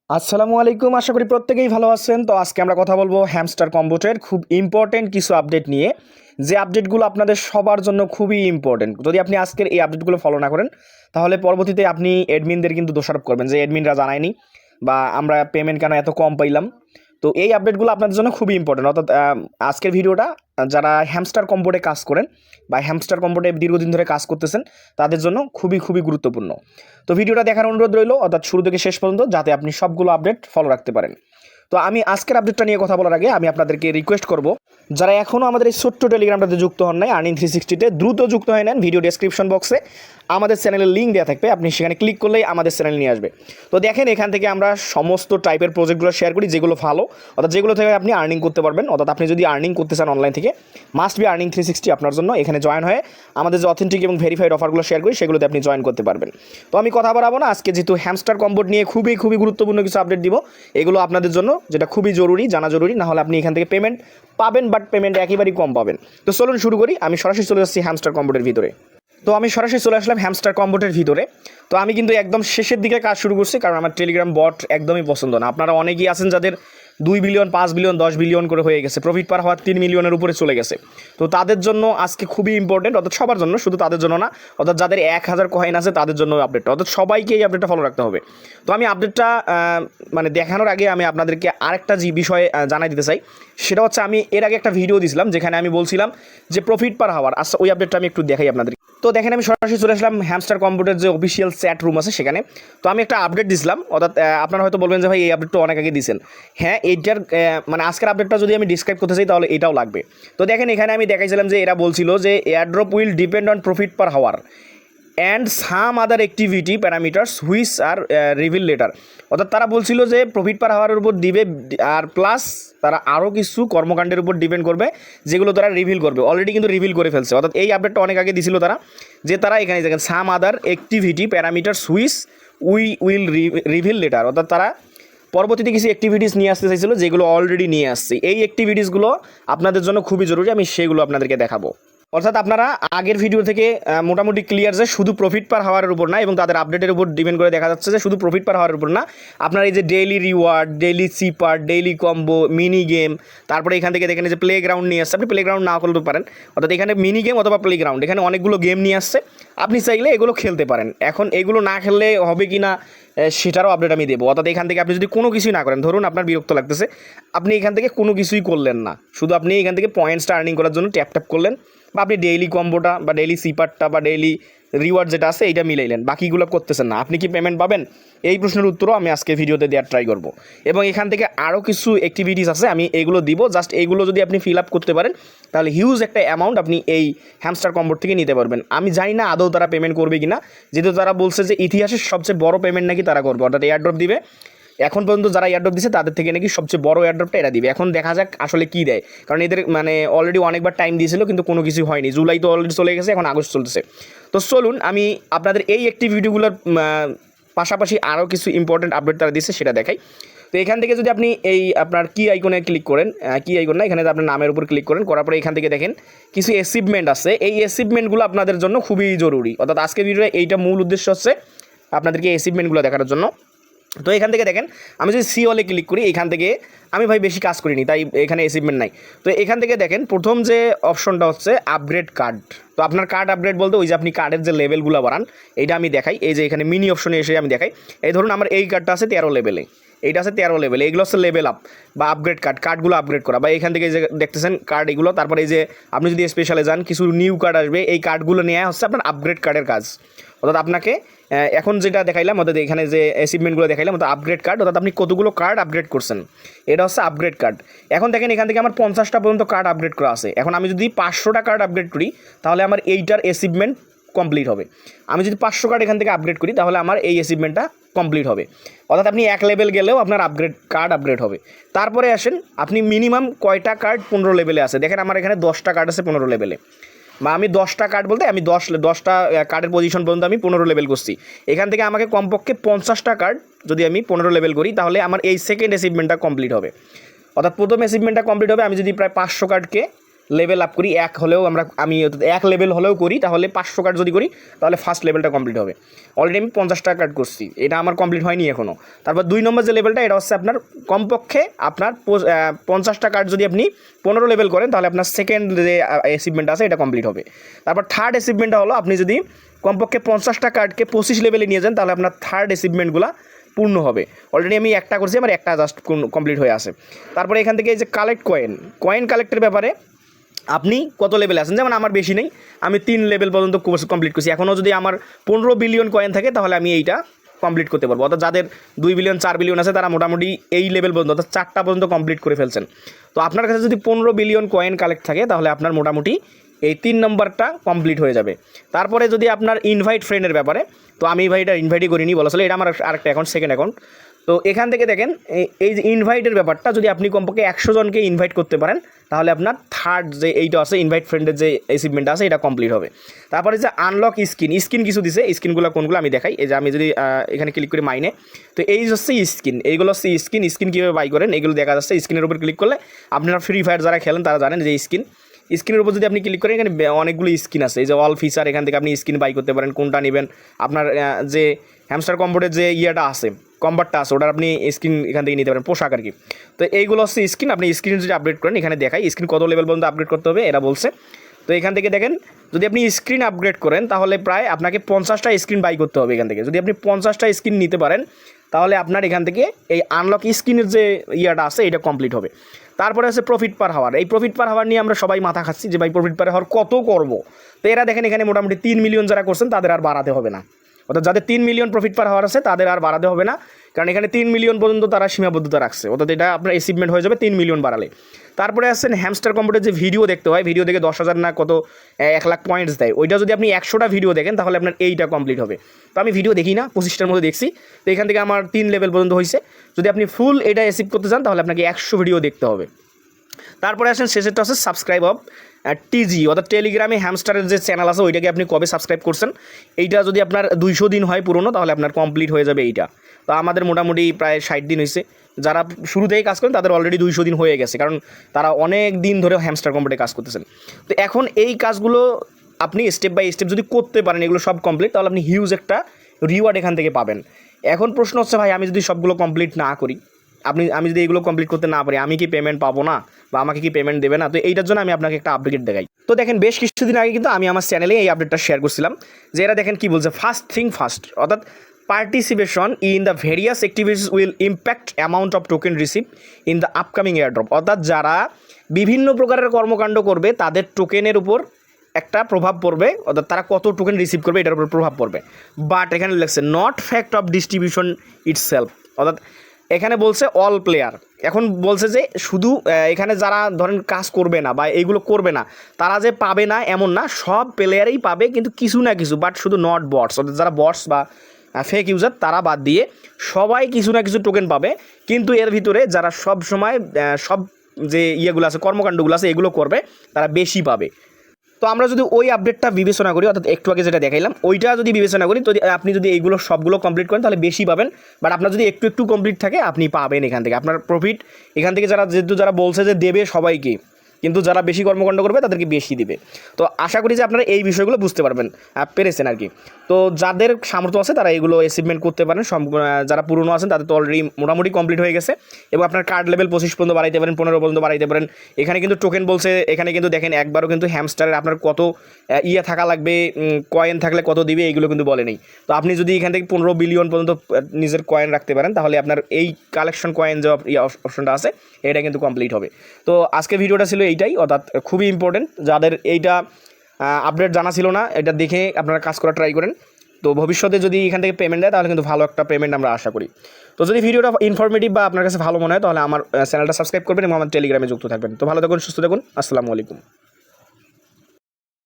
আসসালামু আলাইকুম, আশা করি প্রত্যেকেই ভালো আছেন। তো আজকে আমরা কথা বলবো হ্যামস্টার কম্বোটের খুব ইম্পর্টেন্ট কিছু আপডেট নিয়ে, যে আপডেটগুলো আপনাদের সবার জন্য খুবই ইম্পর্টেন্ট। যদি আপনি আজকের এই আপডেটগুলো ফলো না করেন, তাহলে পরবর্তীতে আপনি অ্যাডমিনদের কিন্তু দোষারোপ করবেন যে অ্যাডমিনরা জানায়নি বা আমরা পেমেন্ট কেন এত কম পাইলাম। তো এই আপডেটগুলো আপনাদের জন্য খুবই ইম্পর্টেন্ট। অর্থাৎ আজকের ভিডিওটা যারা হ্যামস্টার কম্বোটে কাজ করেন বা হ্যামস্টার কম্বোটে দীর্ঘদিন ধরে কাজ করতেছেন, তাদের জন্য খুবই খুবই গুরুত্বপূর্ণ। তো ভিডিওটা দেখার অনুরোধ রইল, অর্থাৎ শুরু থেকে শেষ পর্যন্ত, যাতে আপনি সবগুলো আপডেট ফলো রাখতে পারেন। তো আমি আজকের আপডেটটা নিয়ে কথা বলার আগে আমি আপনাদেরকে রিকোয়েস্ট করব, যারা এখনও আমাদের এই ছোট্ট টেলিগ্রামটাতে যুক্ত হন নাই, আর্নিং 360-তে দ্রুত যুক্ত হয়ে নেন। ভিডিও ডেসক্রিপশন বক্সে আমাদের চ্যানেলের লিঙ্ক দেওয়া থাকবে, আপনি সেখানে ক্লিক করলেই আমাদের চ্যানেল নিয়ে আসবে। তো দেখেন, এখান থেকে আমরা সমস্ত টাইপের প্রজেক্টগুলো শেয়ার করি, যেগুলো ভালো, অর্থাৎ যেগুলো থেকে আপনি আর্নিং করতে পারবেন। অর্থাৎ আপনি যদি আর্নিং করতে চান অনলাইন থেকে, মাস্ট বি আর্নিং 360 আপনার জন্য। এখানে জয়েন হয়ে আমাদের যে অথেন্টিক এবং ভেরিফাইড অফারগুলো শেয়ার করি, সেগুলোতে আপনি জয়েন করতে পারবেন। তো আমি কথা বাড়াবো না, আজকে যেহেতু হ্যামস্টার কম্বোট নিয়ে খুবই খুবই গুরুত্বপূর্ণ কিছু আপডেট দিব, এগুলো আপনাদের জন্য, যেটা খুবই জরুরি, জানা জরুরি, না হলে আপনি এখান থেকে পেমেন্ট পাবেন, বাট পেমেন্ট একেবারেই কম পাবেন। তো চলুন শুরু করি। আমি সরাসরি চলে যাচ্ছি হ্যামস্টার কম্বোটের ভিতরে। তো আমি সরাসরি চলে আসলাম হ্যামস্টার কম্বোটের ভিতরে। তো আমি কিন্তু একদম শেষের দিকে কাজ শুরু করছি, কারণ আমার টেলিগ্রাম বট একদমই পছন্দ না। আপনারা অনেকেই আছেন যাদের 2 বিলিয়ন, 5 বিলিয়ন, 10 বিলিয়ন করে হয়ে গেছে, প্রফিট পার হওয়ার 3 মিলিয়নের উপরে চলে গেছে। তো তাদের জন্য আজকে খুবই ইম্পর্টেন্ট, অর্থাৎ সবার জন্য, শুধু তাদের জন্য না, অর্থাৎ যাদের 1000 কয়েন আছে তাদের জন্য আপডেটটা, অর্থাৎ সবাইকে এই আপডেটটা ফলো রাখতে হবে। তো আমি আপডেটটা মানে দেখানোর আগে আমি আপনাদেরকে আরেকটা যে বিষয়ে জানাই দিতে চাই, সেটা হচ্ছে আমি এর আগে একটা ভিডিও দিয়েছিলাম যেখানে আমি বলছিলাম যে প্রফিট পার হাওয়ার। আচ্ছা, ওই আপডেটটা আমি একটু দেখাই আপনাদের। তো দেখেন, আমি সরাসরি চলে আসলাম হ্যামস্টার কম্পিউটার যে অফিসিয়াল চ্যাট রুম আছে সেখানে। তো আমি একটা আপডেট দিছিলাম, অর্থাৎ আপনারা হয়তো বলবেন যে ভাই এই আপডেটটা অনেক আগে দিয়েছেন। হ্যাঁ, এইটার মানে আজকের আপডেটটা যদি আমি ডিসক্রাইব করতে চাই, তাহলে এটাও লাগবে। তো দেখেন, এখানে আমি দেখাইছিলাম যে এরা বলছিল যে airdrop will depend on profit per hour and some other activity parameters which are reveal later. অর্থাৎ তারা বলছিল যে প্রফিট পার হাওয়ারের উপর দিবে, আর প্লাস তারা আরও কিছু কর্মকাণ্ডের উপর ডিপেন্ড করবে, যেগুলো তারা রিভিল করবে। অলরেডি কিন্তু রিভিল করে ফেলছে। অর্থাৎ এই আপডেটটা অনেক আগে দিছিল তারা, যে তারা এখানে দেখেন some other activity parameters which will reveal later. অর্থাৎ তারা পরবর্তীতে কিছু অ্যাক্টিভিটিস নিয়ে আসতে চাইছিল, যেগুলো অলরেডি নিয়ে আসছে। এই অ্যাক্টিভিটিসগুলো আপনাদের জন্য খুবই জরুরি, আমি সেগুলো আপনাদেরকে দেখাবো। অর্থাৎ আপনারা আগের ভিডিও থেকে মোটামুটি ক্লিয়ার যে শুধু প্রফিট পার হাওয়ারের উপর না, এবং তাদের আপডেটের উপর ডিপেন্ড করে দেখা যাচ্ছে যে শুধু প্রফিট পার হাওয়ারের উপর না, আপনার এই যে ডেইলি রিওয়ার্ড, ডেইলি চিপার, ডেইলি কম্বো, মিনি গেম, তারপরে এখান থেকে দেখেন যে প্লে গ্রাউন্ড নিয়ে আসছে। আপনি প্লে গ্রাউন্ড না করতে পারেন, অর্থাৎ এখানে মিনি গেম অথবা প্লে গ্রাউন্ড, এখানে অনেকগুলো গেম নিয়ে আসছে, আপনি চাইলে এগুলো খেলতে পারেন। এখন এগুলো না খেললে হবে কি না সেটারও আপডেট আমি দেবো। অর্থাৎ এখান থেকে আপনি যদি কোনো কিছুই না করেন, ধরুন আপনার বিরক্ত লাগতেছে, আপনি এখান থেকে কোনো কিছুই করলেন না, শুধু আপনি এখান থেকে পয়েন্টসটা আর্নিং করার জন্য ট্যাপ ট্যাপ করলেন, বা আপনি ডেইলি কম্বোটা বা ডেইলি সিপারটা বা ডেইলি রিওয়ার্ড যেটা আছে এইটা মিলাইলেন, বাকিগুলো করতেছেন না, আপনি কি পেমেন্ট পাবেন? এই প্রশ্নের উত্তরও আমি আজকে ভিডিওতে দেওয়ার ট্রাই করব। এবং এখান থেকে আরও কিছু অ্যাক্টিভিটিস আছে, আমি এগুলো দিব। জাস্ট এইগুলো যদি আপনি ফিল আপ করতে পারেন, তাহলে হিউজ একটা অ্যামাউন্ট আপনি এই হ্যামস্টার কম্বোট থেকে নিতে পারবেন। আমি জানি না আদৌ তারা পেমেন্ট করবে কি না, যেহেতু তারা বলছে যে ইতিহাসের সবচেয়ে বড় পেমেন্ট নাকি তারা করবে, অর্থাৎ এয়ারড্রপ দিবে। এখন পর্যন্ত যারা এয়ারড্রপ দিচ্ছে তাদের থেকে নাকি সবচেয়ে বড় এয়ারড্রপটা এরা দিবে। এখন দেখা যাক আসলে কী দেয়, কারণ এদের মানে অলরেডি অনেকবার টাইম দিয়েছিল, কিন্তু কোনো কিছু হয়নি। জুলাই তো অলরেডি চলে গেছে, এখন আগস্ট চলতেছে। তো চলুন আমি আপনাদের এই অ্যাক্টিভিটিগুলোর পাশাপাশি আরও কিছু ইম্পর্টেন্ট আপডেট তারা দিচ্ছে সেটা দেখাই। তো এখান থেকে যদি আপনি এই আপনার কি আইকনে ক্লিক করেন, কি আইকন না, এখানে আপনার নামের উপর ক্লিক করেন, করার পরে এখান থেকে দেখেন কিছু অ্যাচিভমেন্ট আছে। এই অ্যাচিভমেন্টগুলো আপনাদের জন্য খুবই জরুরি। অর্থাৎ আজকের ভিডিওতে এইটা মূল উদ্দেশ্য হচ্ছে আপনাদেরকে অ্যাচিভমেন্টগুলো দেখানোর জন্য। তো এখান থেকে দেখেন, আমি যদি সি অলে ক্লিক করি, এখান থেকে আমি ভাই বেশি কাজ করিনি, তাই এখানে অ্যাচিভমেন্ট নাই। তো এখান থেকে দেখেন প্রথম যে অপশনটা হচ্ছে আপগ্রেড কার্ড। তো আপনার কার্ড আপগ্রেড বলতে ওই যে আপনি কার্ডের যে লেভেলগুলো বাড়ান, এইটা আমি দেখাই। এই যে এখানে মিনি অপশনে এসে আমি দেখাই, এই ধরুন আমার এই কার্ডটা আছে 13 লেভেলে, এইটা আছে 13 লেভেলে, এগুলো হচ্ছে লেভেল আপ বা আপগ্রেড কার্ড, কার্ডগুলো আপগ্রেড করা। বা এখান থেকে যে দেখতেছেন কার্ড এগুলো, তারপরে এই যে আপনি যদি স্পেশালে যান কিছু নিউ কার্ড আসবে, এই কার্ডগুলো নেওয়া হচ্ছে আপনার আপগ্রেড কার্ডের কাজ। অর্থাৎ আপনাকে এখন যেটা দেখাইলাম, অর্থাৎ এখানে যে অ্যাচিভমেন্টগুলো দেখাইলাম, অর্থাৎ আপগ্রেড কার্ড, অর্থাৎ আপনি কতগুলো কার্ড আপগ্রেড করছেন, এটা হচ্ছে আপগ্রেড কার্ড। এখন দেখেন এখান থেকে আমার 50টা পর্যন্ত কার্ড আপগ্রেড করা আছে। এখন আমি যদি 500টা কার্ড আপগ্রেড করি, তাহলে আমার এইটার অ্যাচিভমেন্ট কমপ্লিট হবে। আমি যদি 500 কার্ড এখান থেকে আপগ্রেড করি, তাহলে আমার এই অ্যাচিভমেন্টটা কমপ্লিট হবে। অর্থাৎ আপনি 1 লেভেল গেলেও আপনার কার্ড আপগ্রেড হবে। তারপরে আসেন, আপনি মিনিমাম কয়টা কার্ড 15 লেভেলে আছে। দেখেন আমার এখানে 10টা কার্ড আছে 15 লেভেলে, বা আমি 10টা কার্ড বলতে আমি 10টা কার্ডের পজিশন পর্যন্ত আমি 15 লেভেল করছি। এখান থেকে আমাকে কমপক্ষে 50টা কার্ড যদি আমি 15 লেভেল করি, তাহলে আমার এই সেকেন্ড অ্যাচিভমেন্টটা কমপ্লিট হবে। অর্থাৎ প্রথম অ্যাচিভমেন্টটা কমপ্লিট হবে আমি যদি প্রায় 500 কার্ডকে লেভেল আপ করি, আমি 1 লেভেল হলেও করি, তাহলে 500 কার্ড যদি করি তাহলে ফার্স্ট লেভেলটা কমপ্লিট হবে। অলরেডি আমি 50টা কার্ড করছি, এটা আমার কমপ্লিট হয়নি এখনও। তারপর 2 নম্বর যে লেভেলটা, এটা হচ্ছে আপনার কমপক্ষে আপনার 50টা কার্ড যদি আপনি 15 লেভেল করেন তাহলে আপনার সেকেন্ড যে অ্যাচিভমেন্ট আছে এটা কমপ্লিট হবে। তারপর থার্ড অ্যাচিভমেন্টটা হলো আপনি যদি কমপক্ষে 50টা কার্ডকে 25 লেভেলে নিয়ে যান তাহলে আপনার থার্ড অ্যাচিভমেন্টগুলো পূর্ণ হবে। অলরেডি আমি একটা করছি, আমার একটা জাস্ট কমপ্লিট হয়ে আসে। তারপরে এখান থেকে এই যে কালেক্ট কয়েন কালেক্টের ব্যাপারে আপনি কত লেভেলে আছেন, যেমন আমার বেশি নেই, আমি 3 লেভেল পর্যন্ত কোর্স কমপ্লিট করছি। এখনও যদি আমার 15 বিলিয়ন কয়েন থাকে তাহলে আমি এইটা কমপ্লিট করতে পারবো। অর্থাৎ যাদের 2 বিলিয়ন 4 বিলিয়ন আছে তারা মোটামুটি এই লেভেল পর্যন্ত অর্থাৎ 4টা পর্যন্ত কমপ্লিট করে ফেলছেন। তো আপনার কাছে যদি 15 বিলিয়ন কয়েন কালেক্ট থাকে তাহলে আপনার মোটামুটি এই 3 নম্বরটা কমপ্লিট হয়ে যাবে। তারপরে যদি আপনার ইনভাইট ফ্রেন্ডের ব্যাপারে, তো আমি ভাই এটা ইনভাইটই করিনি, বলা চলে এটা আমার আরেকটা অ্যাকাউন্ট, সেকেন্ড অ্যাকাউন্ট। তো এখান থেকে দেখেন এই যে ইনভাইটের ব্যাপারটা, যদি আপনি কমপক্ষে 100 জনকে ইনভাইট করতে পারেন তাহলে আপনার থার্ড যে এইটা আছে ইনভাইট ফ্রেন্ডের যে অ্যাচিভমেন্ট আছে এটা কমপ্লিট হবে। তারপরে যে আনলক স্কিন কিছু দিছে, স্কিনগুলো কোনগুলো আমি দেখাই। এই যে আমি যদি এখানে ক্লিক করি মাইনে, তো এই হচ্ছে স্কিন, এইগুলো হচ্ছে স্কিন কীভাবে বাই করেন এগুলো দেখা যাচ্ছে। স্কিনের উপর ক্লিক করলে আপনারা ফ্রি ফায়ার যারা খেলেন তারা জানেন যে স্ক্রিনের উপর যদি আপনি ক্লিক করেন এখানে অনেকগুলো স্কিন আছে, এই যে অল ফিচার, এখান থেকে আপনি স্কিন বাই করতে পারেন, কোনটা নেবেন। আপনার যে হ্যামস্টার কম্বোর্ডের যে ইয়েটা আছে, কম্বারটা আছে, ওটার আপনি স্কিন এখান থেকে নিতে পারেন, পোশাক আর কি। তো এইগুলো হচ্ছে স্কিন, আপনি স্ক্রিন যদি আপডেট করেন এখানে দেখাই স্ক্রিন কত লেভেল পর্যন্ত আপডেট করতে হবে এরা বলছে। তো এখান থেকে দেখেন যদি আপনি স্ক্রিন আপগ্রেড করেন তাহলে প্রায় আপনাকে 50টা স্ক্রিন বাই করতে হবে এখান থেকে। যদি আপনি 50টা স্ক্রিন নিতে পারেন তাহলে আপনার এখান থেকে এই আনলক স্ক্রিনের যে ইয়েটা আছে এটা কমপ্লিট হবে। তারপরে আছে প্রফিট পার হাওয়ার। এই প্রফিট পার হাওয়ার নিয়ে আমরা সবাই মাথা খাচ্ছি যে ভাই প্রফিট পার হাওয়ার কত করব। তো এরা দেখেন এখানে মোটামুটি 3 মিলিয়ন যারা করছেন তাদের আর বাড়াতে হবে না, অর্থাৎ যাদের 3 মিলিয়ন প্রফিট পার হাওয়ার আছে তাদের আর বাড়াতে হবে না, কারণ এখানে 3 মিলিয়ন পর্যন্ত তারা সীমাবদ্ধতা রাখছে, অর্থাৎ এটা আপনার অ্যাচিভমেন্ট হয়ে যাবে 3 মিলিয়ন বাড়ালে। তারপরে আসছেন হ্যামস্টার কম্পিউটার যে ভিডিও দেখতে হয়, ভিডিও দেখে 10,000 না কত 1 লাখ পয়েন্টস দেয়, ওইটা যদি আপনি 100টা ভিডিও দেখেন তাহলে আপনার এইটা কমপ্লিট হবে। তো আমি ভিডিও দেখি না, 25টার মধ্যে দেখছি, তো এখান থেকে আমার 3 লেভেল পর্যন্ত হয়েছে। যদি আপনি ফুল এটা অ্যাচিভ করতে চান তাহলে আপনাকে 100 ভিডিও দেখতে হবে। তারপরে আসেন শেষেরটা হচ্ছে সাবস্ক্রাইব অফ টিজি, অর্থাৎ টেলিগ্রামে হ্যামস্টারের যে চ্যানেল আছে ওইটাকে আপনি কবে সাবস্ক্রাইব করছেন, এইটা যদি আপনার 200 দিন হয় পুরনো তাহলে আপনার কমপ্লিট হয়ে যাবে এইটা। তো আমাদের মোটামুটি প্রায় 60 দিন হয়েছে, যারা শুরু থেকেই কাজ করেন তাদের অলরেডি 200 দিন হয়ে গেছে, কারণ তারা অনেক দিন ধরে হ্যামস্টার কম্পিউটারে কাজ করতেছেন। তো এখন এই কাজগুলো আপনি স্টেপ বাই স্টেপ যদি করতে পারেন, এগুলো সব কমপ্লিট, তাহলে আপনি হিউজ একটা রিওয়ার্ড এখান থেকে পাবেন। এখন প্রশ্ন হচ্ছে ভাই আমি যদি সবগুলো কমপ্লিট না করি, আমি যদি এগুলো কমপ্লিট করতে না পারি আমি কি পেমেন্ট পাবো না, বা আমাকে কি পেমেন্ট দেবে না? তো এইটার জন্য আমি আপনাকে একটা আপডেট দেখাই। তো দেখেন বেশ কিছুদিন আগে কিন্তু আমি আমার চ্যানেলে এই আপডেটটা শেয়ার করছিলাম, যে এরা দেখেন কি বলছে, ফার্স্ট থিং ফার্স্ট, অর্থাৎ participation in the various activities will impact amount of token receive in the upcoming airdrop, অর্থাৎ যারা বিভিন্ন প্রকারের কর্মকাণ্ড করবে তাদের টোকেনের উপর একটা প্রভাব পড়বে, অর্থাৎ তারা কত টোকেন রিসিভ করবে এটার উপর প্রভাব পড়বে। বাট এখানে লেখছে not fact of distribution itself, অর্থাৎ এখানে বলছে অল প্লেয়ার। এখন বলছে যে শুধু এখানে যারা ধরেন কাজ করবে না বা এইগুলো করবে না তারা যে পাবে না এমন না, সব প্লেয়ারই পাবে, কিন্তু কিছু না কিছু, বাট শুধু নট বটস, অর্থাৎ যারা বটস বা ফেক ইউজার তারা বাদ দিয়ে সবাই কিছু না কিছু টোকেন পাবে। কিন্তু এর ভিতরে যারা সব সময় সব যে ইয়েগুলো আছে কর্মকাণ্ডগুলো আছে এগুলো করবে তারা বেশি পাবে। তো আমরা যদি ওই আপডেটটা বিবেচনা করি, অর্থাৎ একটু আগে যেটা দেখাইলাম ওইটা যদি বিবেচনা করি, তো আপনি যদি এইগুলো সবগুলো কমপ্লিট করেন তাহলে বেশি পাবেন। বাট আপনার যদি একটু একটু কমপ্লিট থাকে আপনি পাবেন এখান থেকে আপনার প্রফিট। এখান থেকে যারা বলছে যে দেবে সবাইকে, কিন্তু যারা বেশি কর্মকাণ্ড করবে তাদেরকে বেশি দিবে। তো আশা করি যে আপনারা এই বিষয়গুলো বুঝতে পেরেছেন আর কি। তো যাদের সামর্থ্য আছে তারা এগুলো অ্যাচিভমেন্ট করতে পারেন। যারা পুরনো আছেন তাদের তো অলরেডি মোটামুটি কমপ্লিট হয়ে গেছে, এবং আপনার কার্ড লেভেল 25 পর্যন্ত বাড়াইতে পারেন, 15 পর্যন্ত বাড়াইতে পারেন। এখানে কিন্তু টোকেন বলছে, এখানে কিন্তু দেখেন একবারও কিন্তু হ্যামস্টারের আপনার কত থাকা লাগবে, কয়েন থাকলে কত দিবে এইগুলো কিন্তু বলে নেই। তো আপনি যদি এখান থেকে 15 বিলিয়ন পর্যন্ত নিজের কয়েন রাখতে পারেন তাহলে আপনার এই কালেকশন কয়েন যে অপশনটা আছে এটা কিন্তু কমপ্লিট হবে। তো আজকে ভিডিওটা ছিল এইটাই, অর্থাৎ খুবই ইম্পর্টেন্ট। যাদের এইটা আপডেট জানা ছিল না এটা দেখে আপনারা কাজ করা ট্রাই করেন। তো ভবিষ্যতে যদি এখান থেকে পেমেন্ট দেয় তাহলে কিন্তু ভালো একটা পেমেন্ট আমরা আশা করি। তো যদি ভিডিওটা ইনফরমেটিভ বা আপনার কাছে ভালো মনে হয় তাহলে আমার চ্যানেলটা সাবস্ক্রাইব করবেন এবং আমার টেলিগ্রামে যুক্ত থাকবেন। তো ভালো থাকুন, সুস্থ থাকুন, আসসালামু আলাইকুম।